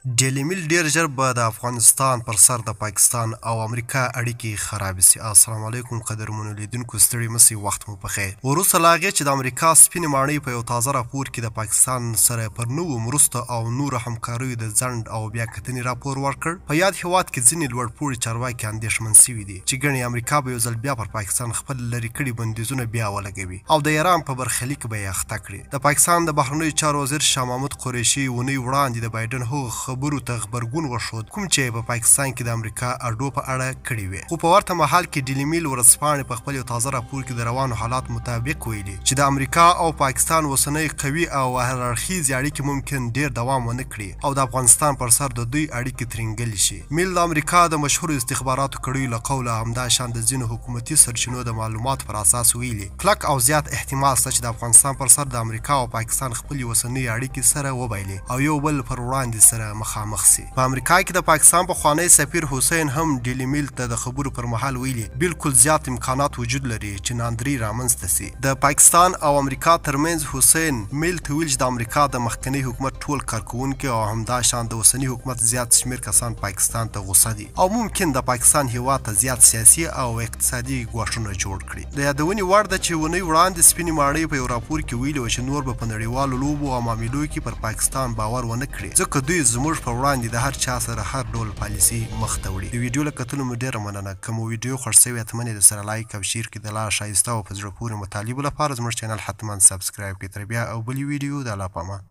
ډیلی میل ډیر ژر به د افغانستان پر سر د پاکستان او امریکا اړیکې خرابې سي. السلام علیکم قدرمنو لیدونکو، ستړي مه سئ، وخت مو پخیر. وروسته له هغې چې د امریکا سپینې ماڼۍ په یو تازه راپور کې د پاکستان سره پر نوو مرستو او نورو همکاریو د ځنډ او بیا کتنې راپور ورکړ، په یاد هېواد کې ځینې لوړپوړي چارواکي اندېښمن سوي دي چې ګڼې امریکا به یو ځل بیا پر پاکستان خپل لرې کړي بندیزونه بیا ولګوي او د ایران په برخلیک به یې اخته کړي. د پاکستان د بهرنیو چارو وزیر شاه محمود قریشي اونۍ وړاندې د بایډن هغو خبرو ته غبرګون وښود کوم چې په پاکستان کې د امریکا اډو په اړه کړي وې. خو په ورته مهال کې ډیلی میل ورځپاڼې په خپل یو تازه راپور کې د روانو حالات مطابق ویلي چې د امریکا او پاکستان اوسنۍ قوي او هررخیزې اړیکې ممکن ډیر دوام ونه کړي او د افغانستان پر سر د دوی اړیکې ترنګلې شي. میل د امریکا د مشهورو استخباراتو کړیو له قوله همداشان د ځینو حکومتي سرچینو د معلوماتو پر اساس ویلي کلک او زیات احتمال شته چې د افغانستان پر سر د امریکا او پاکستان خپلې اوسنۍ اړیکې سره وبایلي او یو بل پر وړاندې سره مخامخ سي. په امریکا کې د پاکستان پخوانی سفیر حسین هم ډیلی میل ته د خبرو پر مهال ویلي بالکل زیات امکانات وجود لري چې ناندري رامنځته سي. د پاکستان او امریکا ترمنځ حسین میل ته ویل چې د امریکا د مخکني حکومت ټول کارکوونکي او همداشان د اوسني حکومت زیات شمیر کسان پاکستان ته غوسه دي او ممکن د پاکستان هیواد ته زیات سیاسي او اقتصادي ګواښونه جوړ کړي. د یادونې وړ ده چې اونۍ وړاندې سپینې ماڼۍ په یو راپور کې ویلي وه چې نور به په نړیوالو لوبو او معاملو کې پر پاکستان باور ونه کړي ځکه دوی زموږ په وړاندې د هر چا سره هر ډول پالیسي مخ ته وړي. د ویډیو له کتلو مو ډیره مننه. که مو ویډیو خوښ سوې اتمن یې درسره لایک او شیر کړئ. د لا ښایسته او په زړه پورې مطالبو لپاره زموږ چینل حتما سبسکرایب کړئ. تر بیا او بلې ویډیو د الله په امان.